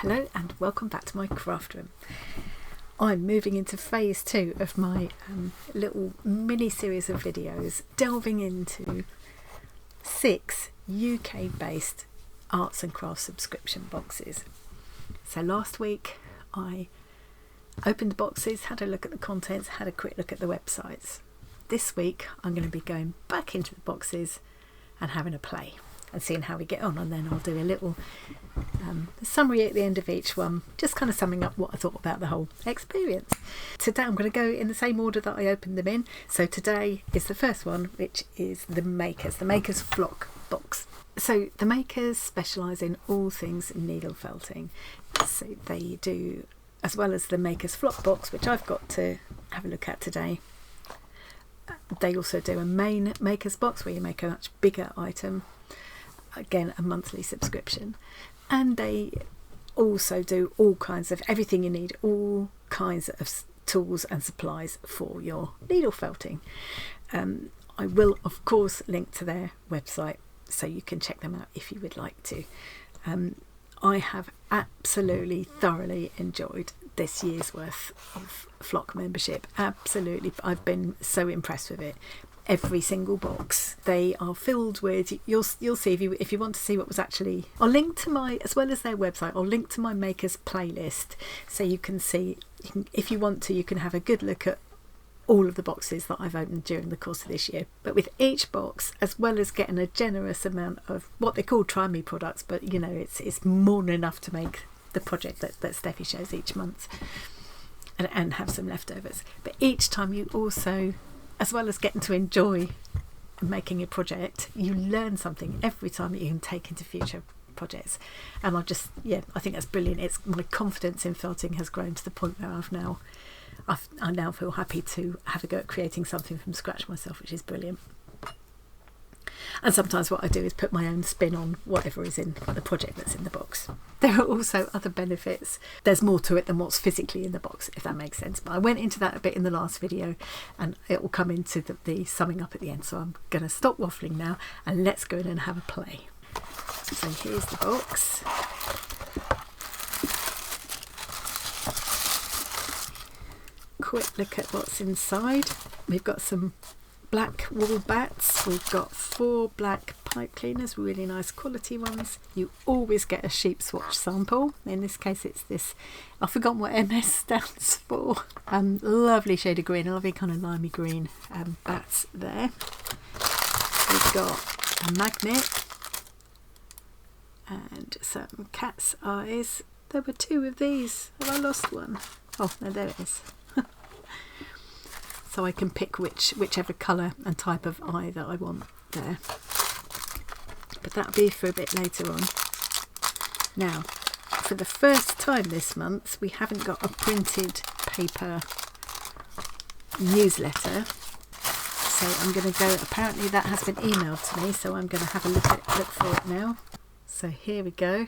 Hello and welcome back to my craft room. I'm moving into phase 2 of my little mini series of videos delving into 6 UK based arts and crafts subscription boxes. So last week I opened the boxes, had a look at the contents, had a quick look at the websites. This week I'm going to be going back into the boxes and having a play and seeing how we get on, and then I'll do a little summary at the end of each one, just kind of summing up what I thought about the whole experience. Today I'm going to go in the same order that I opened them in. So today is the first one, which is the Makers Flock box. So the Makers specialise in all things needle felting. So they do, as well as the Makers Flock box, which I've got to have a look at today, they also do a main Makers box where you make a much bigger item, again a monthly subscription, and they also do all kinds of everything you need, all kinds of tools and supplies for your needle felting. I will of course link to their website so you can check them out if you would like to. I have absolutely thoroughly enjoyed this year's worth of Flock membership. Absolutely, I've been so impressed with it. Every single box, they are filled with, you'll see if you want to see what was actually, I'll link to my, as well as their website, I'll link to my Makers playlist so you can see, if you want to, you can have a good look at all of the boxes that I've opened during the course of this year. But with each box, as well as getting a generous amount of what they call try me products, but you know, it's more than enough to make the project that Steffi shows each month and have some leftovers. But each time you also, as well as getting to enjoy making a project, you learn something every time that you can take into future projects. And I think that's brilliant. It's my confidence in felting has grown to the point where I now feel happy to have a go at creating something from scratch myself, which is brilliant. And sometimes what I do is put my own spin on whatever is in the project that's in the box. There are also other benefits. There's more to it than what's physically in the box, if that makes sense. But I went into that a bit in the last video, and it will come into the summing up at the end. So I'm going to stop waffling now and let's go in and have a play. So here's the box. Quick look at what's inside. We've got some black wool bats, we've got 4 black pipe cleaners, really nice quality ones. You always get a sheep swatch sample. In this case it's this, I've forgotten what MS stands for. Lovely shade of green, a lovely kind of limey green bats there. We've got a magnet and some cat's eyes. There were 2 of these. Have I lost one? Oh no, there it is. So I can pick whichever colour and type of eye that I want there. But that'll be for a bit later on. Now, for the first time this month, we haven't got a printed paper newsletter. So I'm going to go, apparently that has been emailed to me, so I'm going to have a look for it now. So here we go.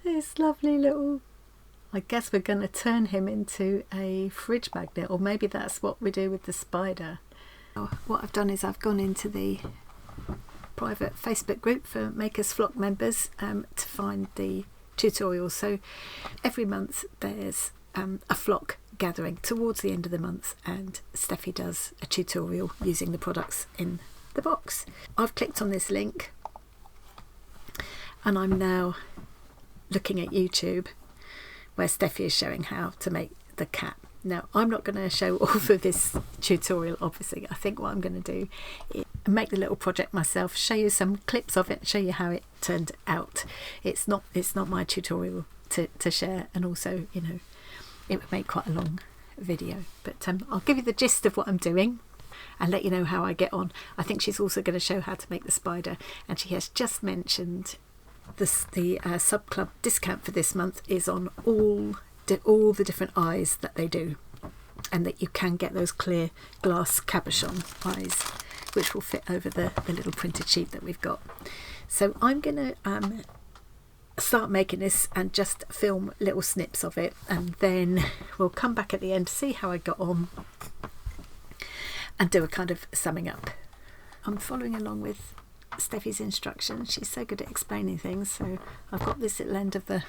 This lovely little, I guess we're going to turn him into a fridge magnet, or maybe that's what we do with the spider. What I've done is I've gone into the private Facebook group for Makers Flock members to find the tutorials. So every month there's a flock gathering towards the end of the month, and Steffi does a tutorial using the products in the box. I've clicked on this link and I'm now looking at YouTube where Steffi is showing how to make the cat. Now, I'm not going to show all of this tutorial, obviously. I think what I'm going to do is make the little project myself, show you some clips of it, show you how it turned out. It's not my tutorial to share, and also, you know, it would make quite a long video. But I'll give you the gist of what I'm doing and let you know how I get on. I think she's also going to show how to make the spider, and she has just mentioned the sub club discount for this month is on all the different eyes that they do, and that you can get those clear glass cabochon eyes which will fit over the little printed sheet that we've got. So I'm gonna start making this and just film little snips of it, and then we'll come back at the end to see how I got on and do a kind of summing up. I'm following along with Steffi's instructions. She's so good at explaining things. So I've got this little end of the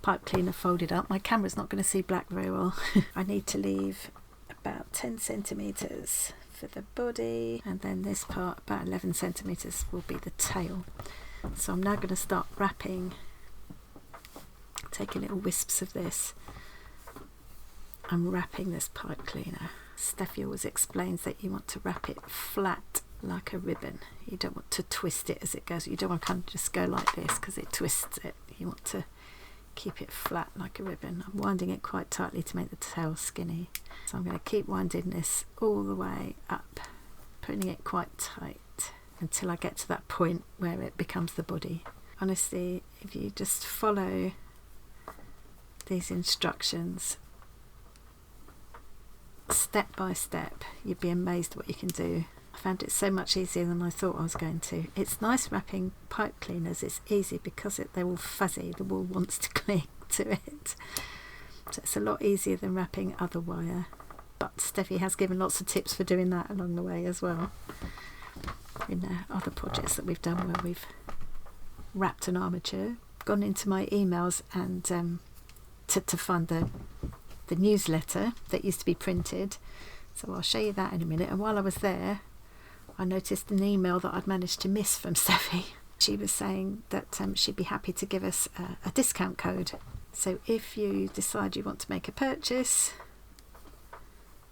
pipe cleaner folded up. My camera's not going to see black very well. I need to leave about 10 centimetres for the body, and then this part, about 11 centimetres, will be the tail. So I'm now going to start wrapping, taking little wisps of this. I'm wrapping this pipe cleaner. Steffi always explains that you want to wrap it flat like a ribbon. You don't want to twist it as it goes. You don't want to kind of just go like this because it twists it. You want to keep it flat like a ribbon. I'm winding it quite tightly to make the tail skinny. So I'm going to keep winding this all the way up, putting it quite tight until I get to that point where it becomes the body. Honestly, if you just follow these instructions step by step, you'd be amazed what you can do. I found it so much easier than I thought I was going to. It's nice wrapping pipe cleaners. It's easy because they're all fuzzy. The wool wants to cling to it. So it's a lot easier than wrapping other wire. But Steffi has given lots of tips for doing that along the way as well. In other projects that we've done where we've wrapped an armature. Gone into my emails and to find the newsletter that used to be printed. So I'll show you that in a minute. And while I was there, I noticed an email that I'd managed to miss from Steffi. She was saying that she'd be happy to give us a discount code. So if you decide you want to make a purchase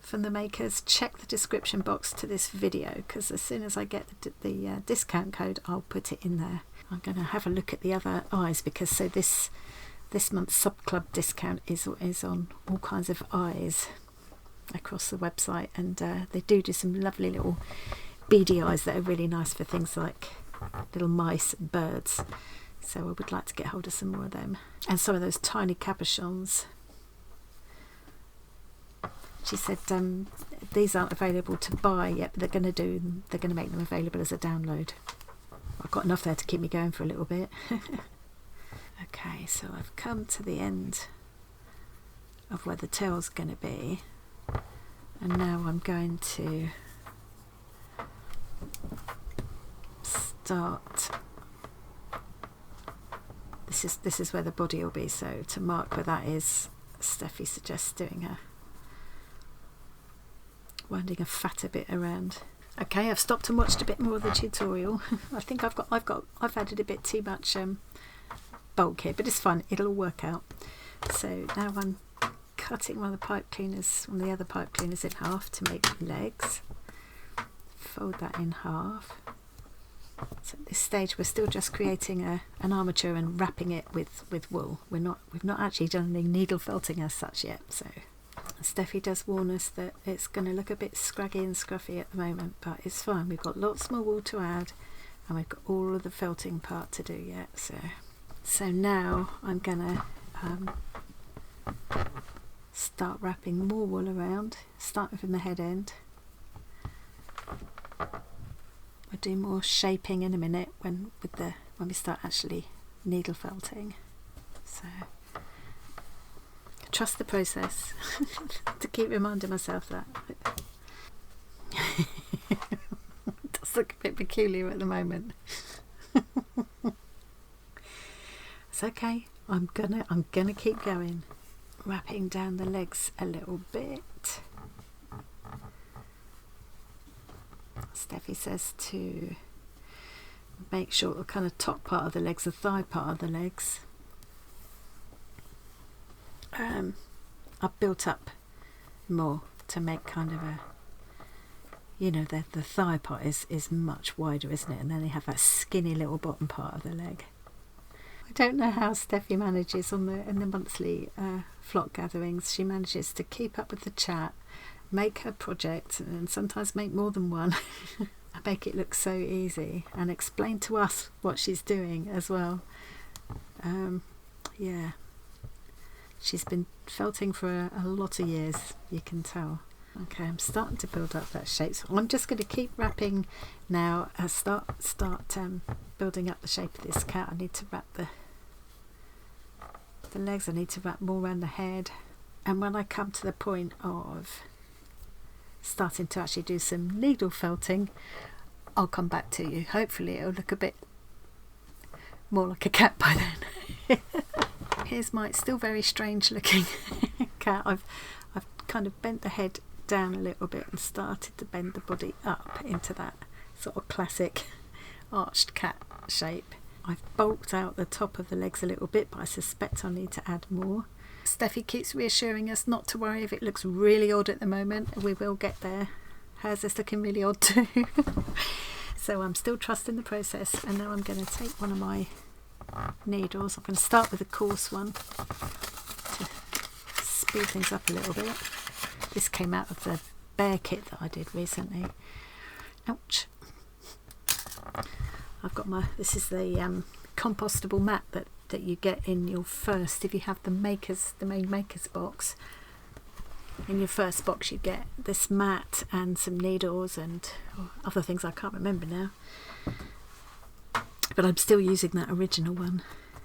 from the makers, check the description box to this video, because as soon as I get the discount code, I'll put it in there. I'm going to have a look at the other eyes, because so this month's sub club discount is on all kinds of eyes across the website, and they do some lovely little beady eyes that are really nice for things like little mice and birds. So I would like to get hold of some more of them, and some of those tiny cabochons. She said these aren't available to buy yet, but they're going to make them available as a download. I've got enough there to keep me going for a little bit. Okay, so I've come to the end of where the tail's going to be, and now I'm going to start. This is where the body will be, so to mark where that is, Steffi suggests doing winding a fatter bit around. Okay, I've stopped and watched a bit more of the tutorial. I think I've added a bit too much bulk here, but it's fun, it'll all work out. So now I'm cutting one of the other pipe cleaners in half to make legs. Fold that in half. So at this stage we're still just creating an armature and wrapping it with wool. We've not actually done any needle felting as such yet. So Steffi does warn us that it's going to look a bit scraggy and scruffy at the moment, but it's fine. We've got lots more wool to add, and we've got all of the felting part to do yet. So now I'm going to start wrapping more wool around, starting from the head end. We'll do more shaping in a minute when we start actually needle felting. So trust the process. To keep reminding myself that. It does look a bit peculiar at the moment. It's okay. I'm gonna keep going, wrapping down the legs a little bit. Steffi says to make sure the kind of top part of the legs, the thigh part of the legs, are built up more to make kind of a, the thigh part is much wider, isn't it? And then they have that skinny little bottom part of the leg. I don't know how Steffi manages in the monthly flock gatherings. She manages to keep up with the chat, make her project, and sometimes make more than one. I make it look so easy, and explain to us what she's doing as well. Yeah, she's been felting for a lot of years, you can tell. Okay, I'm starting to build up that shape, so I'm just going to keep wrapping now. Start building up the shape of this cat. I need to wrap the legs. I need to wrap more around the head, and when I come to the point of starting to actually do some needle felting, I'll come back to you. Hopefully it'll look a bit more like a cat by then. Here's my still very strange looking cat. I've kind of bent the head down a little bit and started to bend the body up into that sort of classic arched cat shape. I've bulked out the top of the legs a little bit, but I suspect I need to add more. Steffi keeps reassuring us not to worry if it looks really odd at the moment. We will get there. Hers is looking really odd too. So I'm still trusting the process, and now I'm going to take one of my needles. I'm going to start with a coarse one to speed things up a little bit. This came out of the bear kit that I did recently. Ouch. I've got this is the compostable mat that you get in your first, if you have the main makers box. In your first box you get this mat and some needles and other things I can't remember now. But I'm still using that original one.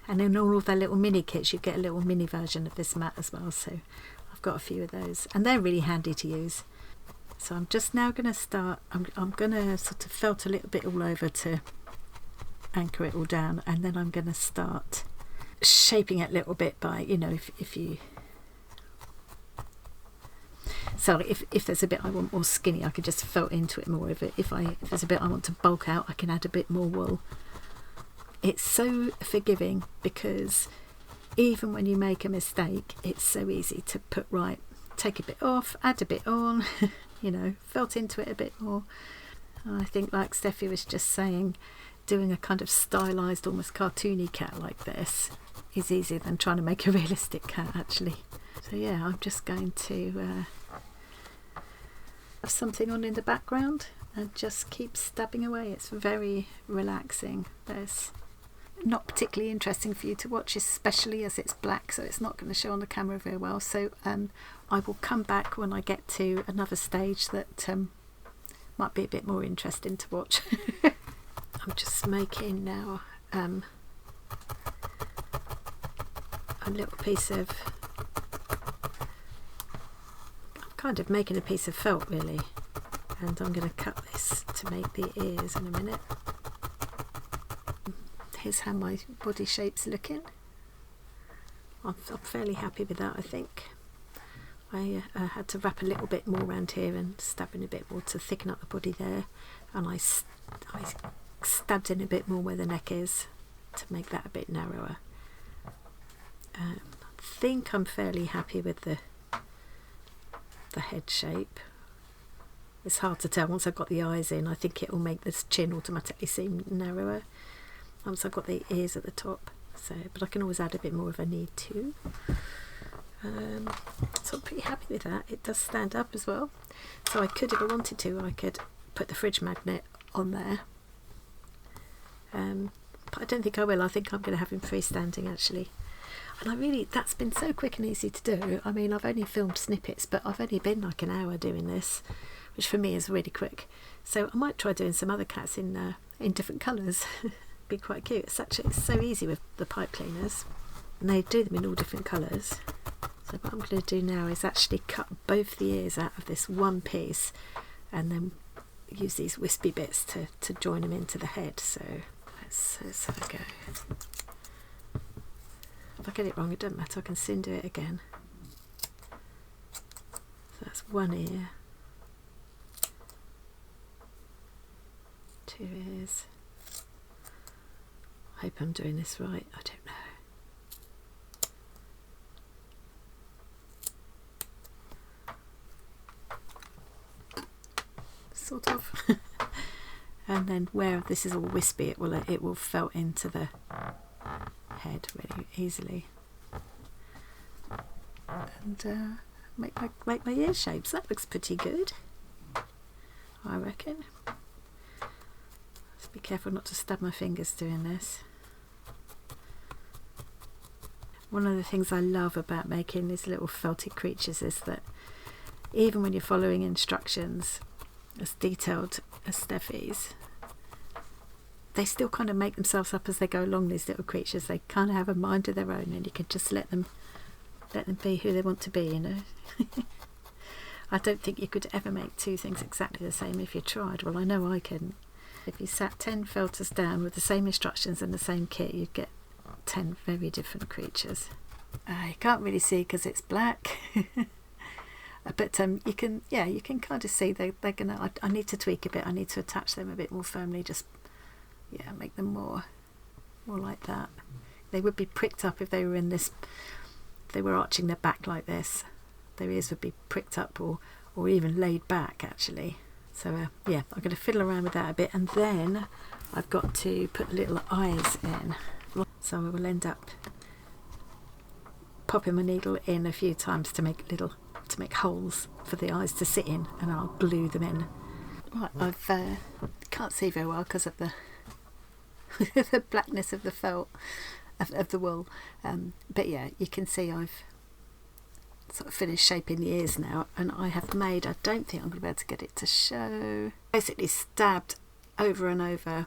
And in all of their little mini kits you get a little mini version of this mat as well, so I've got a few of those and they're really handy to use. So I'm just now going to start, I'm going to sort of felt a little bit all over to anchor it all down, and then I'm going to start shaping it a little bit by, you know, if there's a bit I want more skinny, I could just felt into it more. If there's a bit I want to bulk out, I can add a bit more wool. It's so forgiving because even when you make a mistake, it's so easy to put right, take a bit off, add a bit on, you know, felt into it a bit more. I think, like Steffi was just saying, doing a kind of stylized, almost cartoony cat like this is easier than trying to make a realistic cat actually. So yeah, I'm just going to have something on in the background and just keep stabbing away. It's very relaxing. There's not particularly interesting for you to watch, especially as it's black, so it's not going to show on the camera very well. So I will come back when I get to another stage that might be a bit more interesting to watch. I'm just making now a little piece of, I'm kind of making a piece of felt really, and I'm going to cut this to make the ears in a minute. Here's how my body shape's looking. I'm fairly happy with that, I think. I had to wrap a little bit more around here and stab in a bit more to thicken up the body there, and I stabbed in a bit more where the neck is to make that a bit narrower. I think I'm fairly happy with the head shape. It's hard to tell. Once I've got the eyes in, I think it will make this chin automatically seem narrower once I've got the ears at the top. So, but I can always add a bit more if I need to. So I'm pretty happy with that. It does stand up as well, so I could, if I wanted to, I could put the fridge magnet on there, but I don't think I will. I think I'm going to have him freestanding actually. And that's been so quick and easy to do. I mean, I've only filmed snippets, but I've only been like an hour doing this, which for me is really quick. So I might try doing some other cats in different colours. Be quite cute. It's so easy with the pipe cleaners, and they do them in all different colours. So what I'm going to do now is actually cut both the ears out of this one piece, and then use these wispy bits to join them into the head. So let's have a go. If I get it wrong, it doesn't matter, I can soon do it again. So that's one ear, two ears. I hope I'm doing this right, I don't know. Sort of. And then where this is all wispy, it will felt into the head really easily, and make my ear shapes. That looks pretty good, I reckon. Let's be careful not to stab my fingers doing this. One of the things I love about making these little felted creatures is that even when you're following instructions as detailed as Steffi's, they still kind of make themselves up as they go along, these little creatures. They kind of have a mind of their own, and you can just let them be who they want to be, you know. I don't think you could ever make two things exactly the same if you tried. Well, I know I couldn't. if you sat 10 filters down with the same instructions and the same kit, you'd get 10 very different creatures. You can't really see because it's black. But you can kind of see they're gonna. I need to tweak a bit. I need to attach them a bit more firmly. Just make them more like that. They would be pricked up if they were in this. If they were arching their back like this, their ears would be pricked up or even laid back actually. So I'm going to fiddle around with that a bit, and then I've got to put little eyes in. So I will end up popping my needle in a few times to make holes for the eyes to sit in, and I'll glue them in. Right, I've can't see very well because of the the blackness of the felt of the wool, but yeah, you can see I've sort of finished shaping the ears now, and I have made, I don't think I'm going to be able to get it to show, basically stabbed over and over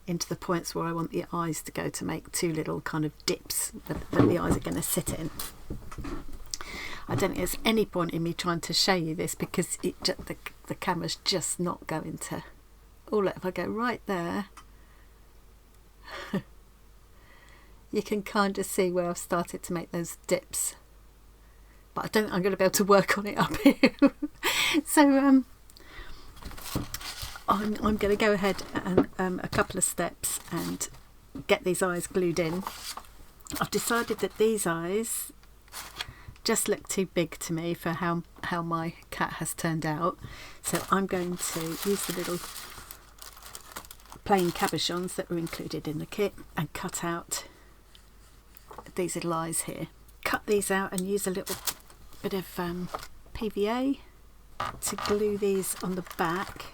into the points where I want the eyes to go to make two little kind of dips that the eyes are going to sit in. I don't think there's any point in me trying to show you this because the camera's just not going to. If I go right there, you can kind of see where I've started to make those dips. But I don't think I'm going to be able to work on it up here. So I'm going to go ahead and a couple of steps and get these eyes glued in. I've decided that these eyes just look too big to me for how my cat has turned out, so I'm going to use the little plain cabochons that were included in the kit and cut out these little eyes here. Cut these out and use a little bit of PVA to glue these on the back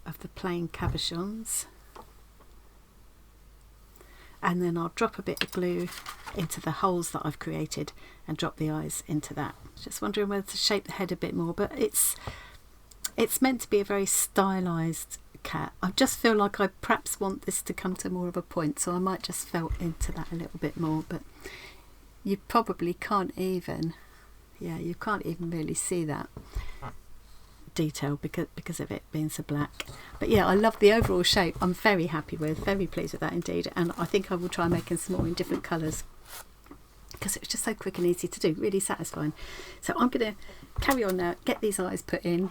of the plain cabochons, and then I'll drop a bit of glue into the holes that I've created and drop the eyes into that. Just wondering whether to shape the head a bit more, but it's meant to be a very stylised cat. I just feel like I perhaps want this to come to more of a point, so I might just felt into that a little bit more, but you probably can't even really see that detail because of it being so black. But yeah, I love the overall shape. I'm very happy with, very pleased with that indeed, and I think I will try making some more in different colours because it was just so quick and easy to do, really satisfying. So I'm going to carry on now, get these eyes put in,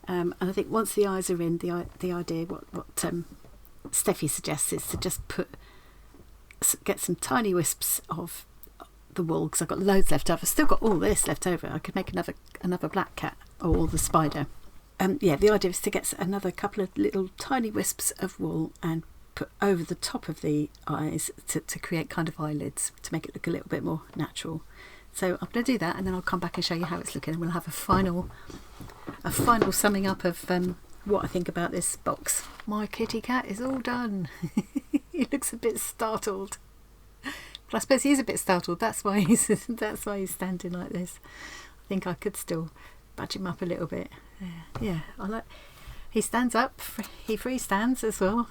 and I think once the eyes are in, the idea what Steffi suggests is to just get some tiny wisps of the wool, because I've got loads left over. I've still got all this left over. I could make another black cat or the spider. The idea is to get another couple of little tiny wisps of wool and put over the top of the eyes to create kind of eyelids to make it look a little bit more natural. So I'm going to do that, and then I'll come back and show you how it's looking, and we'll have a final summing up of what I think about this box. My kitty cat is all done. He looks a bit startled. But I suppose he is a bit startled. That's why he's standing like this. I think I could still badge him up a little bit. Yeah, he stands up. He freestands as well.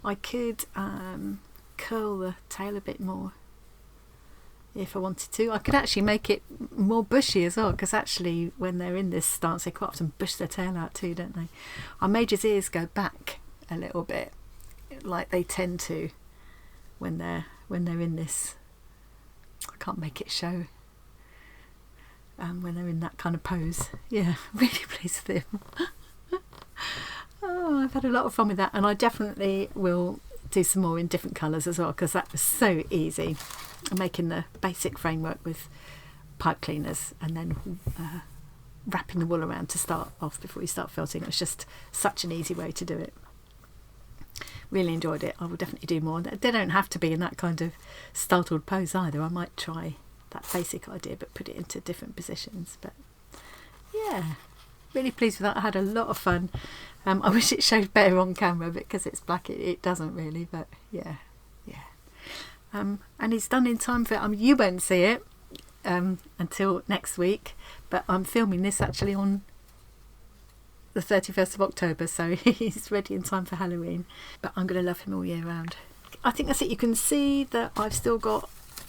I could curl the tail a bit more if I wanted to. I could actually make it more bushy as well, because actually when they're in this stance they quite often bush their tail out too, don't they? I made his ears go back a little bit, like they tend to when they're in this. I can't make it show when they're in that kind of pose. Yeah, really pleased with him. Oh, I've had a lot of fun with that, and I definitely will do some more in different colours as well, because that was so easy. I'm making the basic framework with pipe cleaners and then wrapping the wool around to start off before you start felting. It was just such an easy way to do it. Really enjoyed it. I will definitely do more. They don't have to be in that kind of startled pose either. I might try that basic idea but put it into different positions. But yeah, really pleased with that. I had a lot of fun. I wish it showed better on camera, because it's black it doesn't really, but yeah. And it's done in time for you won't see it until next week, but I'm filming this actually on the 31st of October, so he's ready in time for Halloween. But I'm going to love him all year round. I think that's it. You can see that I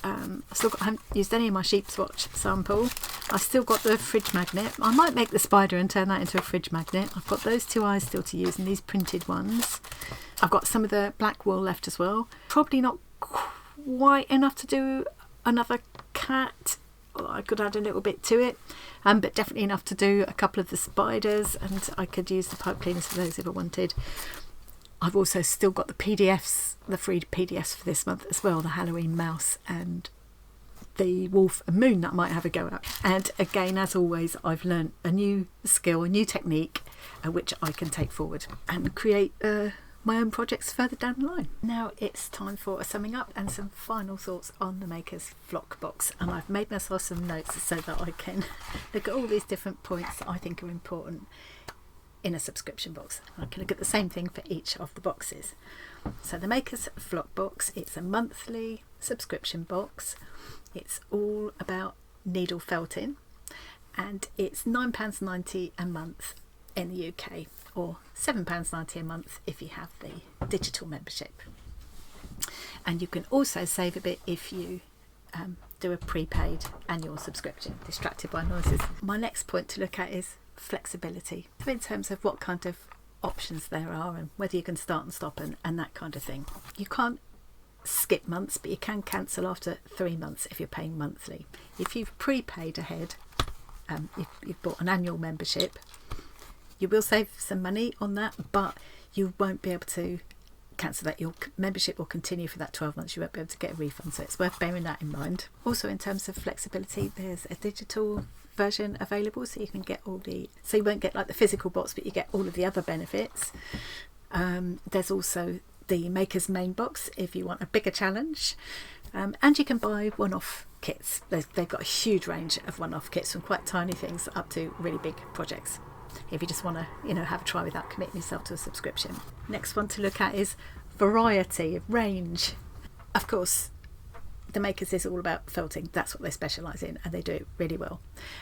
haven't used any of my sheep swatch sample. I've still got the fridge magnet. I might make the spider and turn that into a fridge magnet. I've got those 2 eyes still to use and these printed ones. I've got some of the black wool left as well. Probably not quite enough to do another cat. I could add a little bit to it, but definitely enough to do a couple of the spiders, and I could use the pipe cleaners for those if I wanted. I've also still got the PDFs, the free PDFs for this month as well, the Halloween mouse and the wolf and moon that I might have a go at. And again, as always, I've learned a new skill, a new technique, which I can take forward and create my own projects further down the line. Now it's time for a summing up and some final thoughts on the Maker's Flock box, and I've made myself some notes so that I can look at all these different points that I think are important in a subscription box. I can look at the same thing for each of the boxes. So the Maker's Flock box, it's a monthly subscription box. It's all about needle felting, and it's £9.90 a month in the UK, or £7.90 a month if you have the digital membership. And you can also save a bit if you do a prepaid annual subscription. Distracted by noises. My next point to look at is flexibility, in terms of what kind of options there are and whether you can start and stop and that kind of thing. You can't skip months, but you can cancel after 3 months if you're paying monthly. If you've prepaid ahead, you've bought an annual membership, you will save some money on that, but you won't be able to cancel that. Your membership will continue for that 12 months. You won't be able to get a refund, so it's worth bearing that in mind. Also, in terms of flexibility, there's a digital version available, so you can get so you won't get like the physical box, but you get all of the other benefits. There's also the Maker's main box if you want a bigger challenge, and you can buy one-off kits. They've got a huge range of one-off kits, from quite tiny things up to really big projects, if you just want to have a try without committing yourself to a subscription. Next one to look at is variety of range. Of course, the Makers is all about felting. That's what they specialise in, and they do it really well.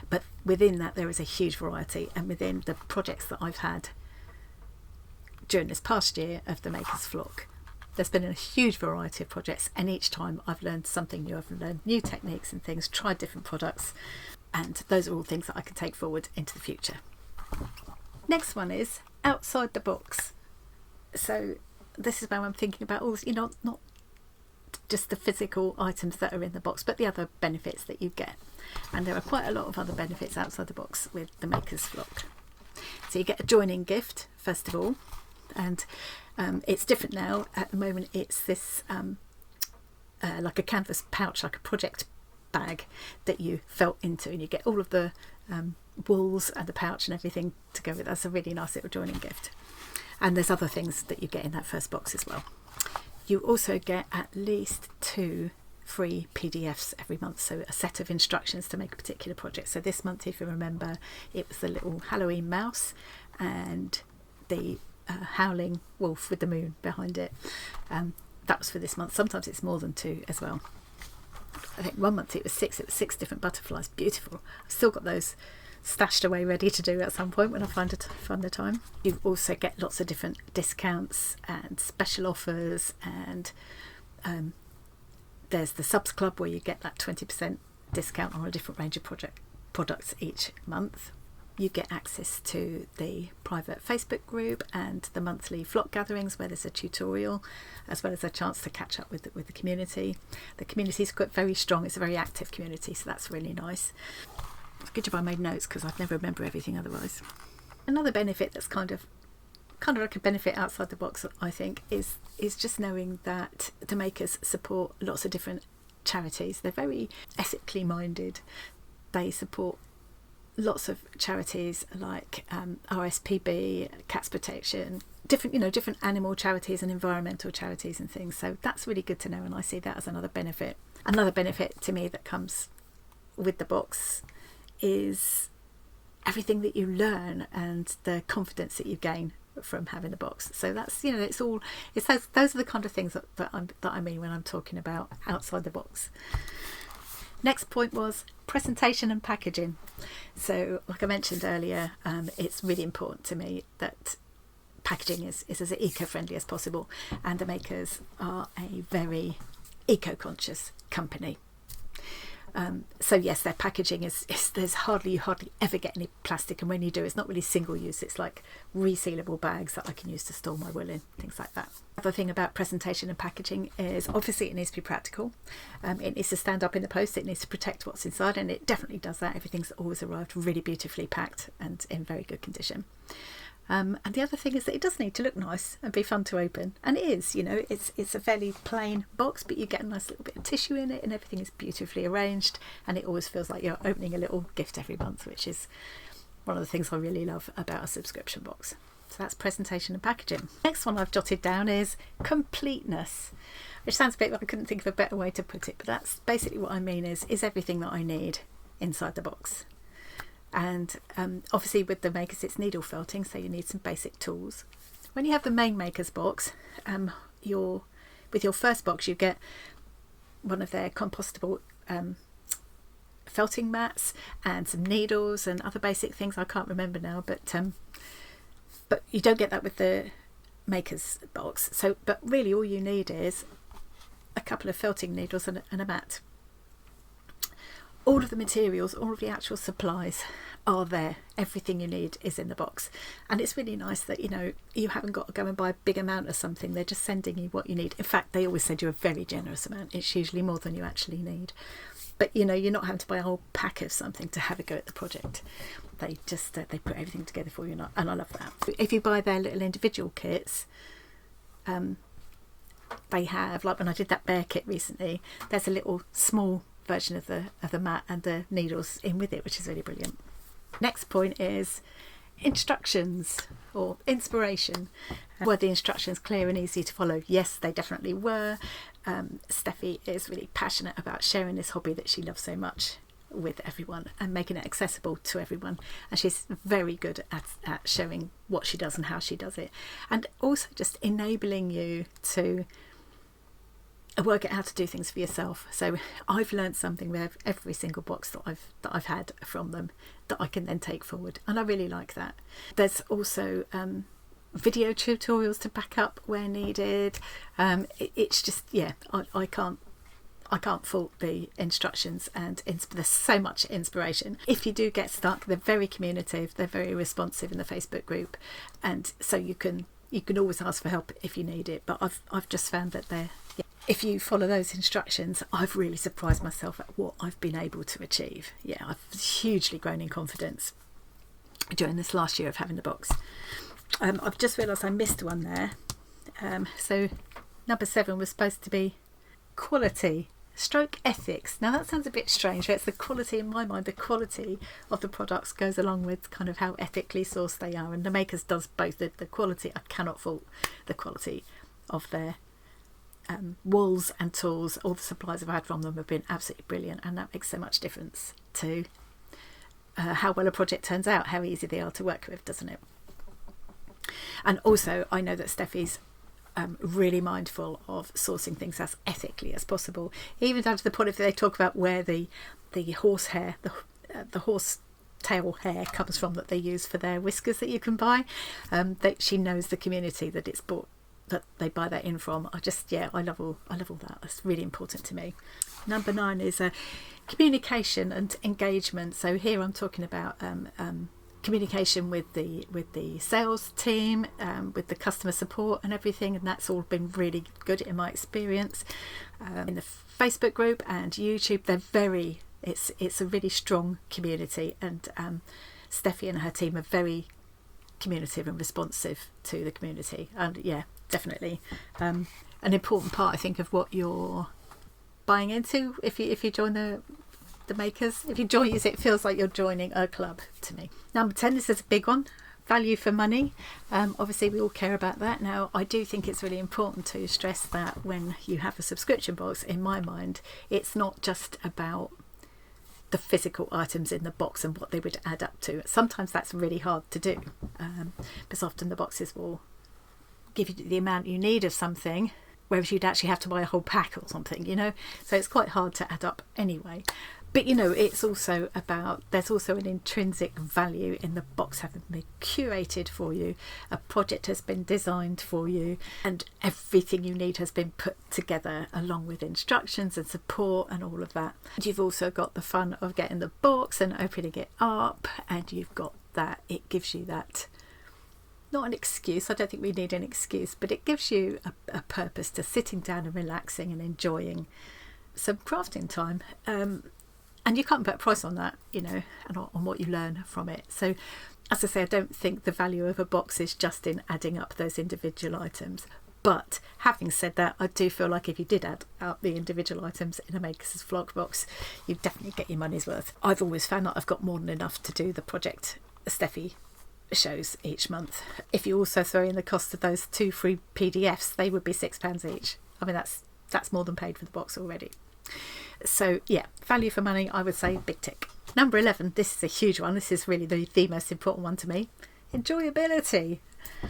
But within that, there is a huge variety, and within the projects that I've had during this past year of the Maker's Flock, there's been a huge variety of projects, and each time I've learned something new. I've learned new techniques and things, tried different products, and those are all things that I can take forward into the future. Next one is outside the box. So this is where I'm thinking about all, not just the physical items that are in the box, but the other benefits that you get. And there are quite a lot of other benefits outside the box with the Maker's Flock. So you get a joining gift, first of all, and it's different now. At the moment, it's this like a canvas pouch, like a project bag that you felt into, and you get all of the wools and the pouch and everything to go with. That's a really nice little joining gift. And there's other things that you get in that first box as well. You also get at least 2 free PDFs every month, so a set of instructions to make a particular project. So this month, if you remember, it was the little Halloween mouse and the howling wolf with the moon behind it. That was for this month. Sometimes it's more than 2 as well. I think one month it was 6. It was 6 different butterflies. Beautiful. I've still got those stashed away ready to do at some point when I find the time. You also get lots of different discounts and special offers, and there's the subs club where you get that 20% discount on a different range of products each month. You get access to the private Facebook group and the monthly flock gatherings where there's a tutorial, as well as a chance to catch up with the community. The community is quite very strong. It's a very active community, so that's really nice. It's a good job I made notes, because I'd never remember everything otherwise. Another benefit that's kind of like a benefit outside the box, I think, is just knowing that the Makers support lots of different charities. They're very ethically minded. They support lots of charities like RSPB, Cats Protection, different animal charities and environmental charities and things. So that's really good to know, and I see that as another benefit. Another benefit to me that comes with the box is everything that you learn and the confidence that you gain from having the box. So that's those are the kind of things that I mean when I'm talking about outside the box. Next point was presentation and packaging. So like I mentioned earlier, it's really important to me that packaging is as eco-friendly as possible, and the Makers are a very eco-conscious company. So yes, their packaging is there's you hardly ever get any plastic, and when you do, it's not really single use. It's like resealable bags that I can use to store my wool in, things like that. Other thing about presentation and packaging is obviously it needs to be practical. It needs to stand up in the post. It needs to protect what's inside, and it definitely does that. Everything's always arrived really beautifully packed and in very good condition. And the other thing is that it does need to look nice and be fun to open, and it is, you know, it's a fairly plain box, but you get a nice little bit of tissue in it, and everything is beautifully arranged, and it always feels like you're opening a little gift every month, which is one of the things I really love about a subscription box. So that's presentation and packaging. Next one I've jotted down is completeness, which sounds a bit like I couldn't think of a better way to put it, but that's basically what I mean is everything that I need inside the box. And obviously with the makers it's needle felting, so you need some basic tools. When you have the main makers box, with your first box you get one of their compostable felting mats and some needles and other basic things I can't remember now, but you don't get that with the makers box. So but really all you need is a couple of felting needles and a mat. All of the materials, all of the actual supplies are there. Everything you need is in the box, and it's really nice that, you know, you haven't got to go and buy a big amount of something. They're just sending you what you need. In fact, they always send you a very generous amount. It's usually more than you actually need, but you know, you're not having to buy a whole pack of something to have a go at the project. They just they put everything together for you, and I love that. If you buy their little individual kits, they have, like when I did that bear kit recently, there's a little small version of the mat and the needles in with it, which is really brilliant. Next point is instructions or inspiration. Were the instructions clear and easy to follow? Yes, they definitely were. Steffi is really passionate about sharing this hobby that she loves so much with everyone and making it accessible to everyone, and she's very good at showing what she does and how she does it, and also just enabling you to work out how to do things for yourself. So I've learned something with every single box that I've had from them that I can then take forward, and I really like that. There's also video tutorials to back up where needed. It's just, yeah, I can't fault the instructions, and there's so much inspiration. If you do get stuck, they're very communicative, they're very responsive in the Facebook group, and so you can always ask for help if you need it. But I've just found that if you follow those instructions, I've really surprised myself at what I've been able to achieve. Yeah, I've hugely grown in confidence during this last year of having the box. I've just realised I missed one there. So number 7 was supposed to be quality / ethics. Now that sounds a bit strange, but it's the quality, in my mind, the quality of the products goes along with kind of how ethically sourced they are, and the makers does both. The quality, I cannot fault the quality of their wools and tools. All the supplies I've had from them have been absolutely brilliant, and that makes so much difference to how well a project turns out, how easy they are to work with, doesn't it? And also I know that Steffi's really mindful of sourcing things as ethically as possible, even down to the point if they talk about where the horsehair, the horse tail hair comes from that they use for their whiskers that you can buy, that she knows the community that it's bought, that they buy that in from. I love all that. That's really important to me. Number 9 is communication and engagement. So here I'm talking about communication with the sales team, with the customer support and everything, and that's all been really good in my experience. In the Facebook group and YouTube, it's a really strong community, and Steffi and her team are very communicative and responsive to the community, and yeah, definitely an important part, I think, of what you're buying into. If you join the makers, if you join us, it feels like you're joining a club to me. Number 10, this is a big one, value for money. Obviously we all care about that. Now I do think it's really important to stress that when you have a subscription box, in my mind, it's not just about the physical items in the box and what they would add up to. Sometimes that's really hard to do, because often the boxes will give you the amount you need of something, whereas you'd actually have to buy a whole pack or something, you know, so it's quite hard to add up anyway. But you know, it's also about, there's also an intrinsic value in the box having been curated for you. A project has been designed for you and everything you need has been put together along with instructions and support and all of that. You've also got the fun of getting the box and opening it up, and you've got that, it gives you that, not an excuse, I don't think we need an excuse, but it gives you a purpose to sitting down and relaxing and enjoying some crafting time. And you can't put a price on that, you know, and on what you learn from it. So, as I say, I don't think the value of a box is just in adding up those individual items. But having said that, I do feel like if you did add up the individual items in a Maker's Flock box, you'd definitely get your money's worth. I've always found that I've got more than enough to do the project Steffi shows each month. If you also throw in the cost of those 2 free PDFs, they would be £6 each. I mean, that's more than paid for the box already. So yeah, value for money, I would say big tick. Number 11, this is a huge one. This is really the most important one to me. Enjoyability.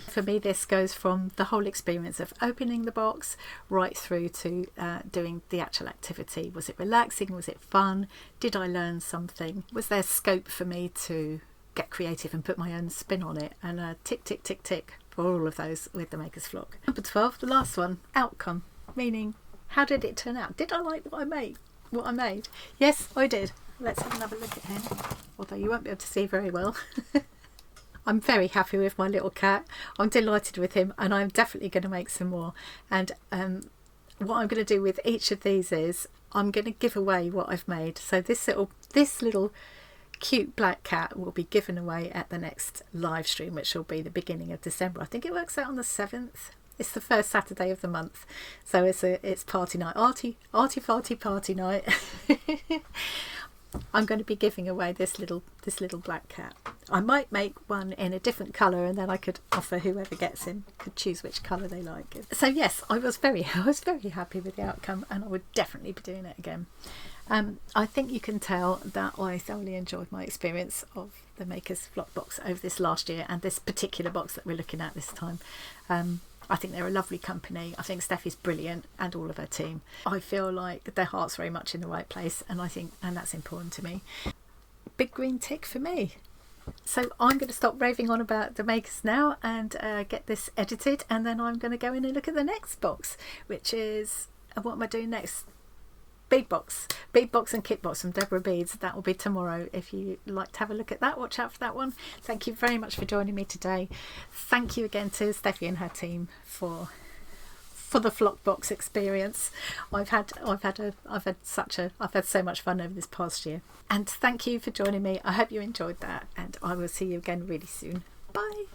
For me, this goes from the whole experience of opening the box right through to doing the actual activity. Was it relaxing? Was it fun? Did I learn something? Was there scope for me to get creative and put my own spin on it? And tick, tick, tick, tick for all of those with the Maker's Flock. Number 12, the last one, outcome. Meaning, how did it turn out? Did I like what I made? Yes, I did. Let's have another look at him, although you won't be able to see very well. I'm very happy with my little cat. I'm delighted with him, and I'm definitely going to make some more. And what I'm going to do with each of these is I'm going to give away what I've made. So this little cute black cat will be given away at the next live stream, which will be the beginning of December. I think it works out on the 7th. It's the first Saturday of the month, so it's party night, arty party night. I'm going to be giving away this little black cat. I might make one in a different colour, and then I could offer whoever gets him could choose which colour they like. So yes, I was very happy with the outcome, and I would definitely be doing it again. I think you can tell that I thoroughly enjoyed my experience of the Maker's Flock box over this last year, and this particular box that we're looking at this time. I think they're a lovely company. I think Steffi's brilliant, and all of her team. I feel like their heart's very much in the right place, and that's important to me. Big green tick for me. So I'm going to stop raving on about the Makers now and get this edited, and then I'm going to go in and look at the next box, which is, what am I doing next? Bead box and kit box from Deborah Beads. That will be tomorrow. If you like to have a look at that, watch out for that one. Thank you very much for joining me today. Thank you again to Steffi and her team for the Flock box experience. I've had so much fun over this past year, and thank you for joining me. I hope you enjoyed that, and I will see you again really soon. Bye.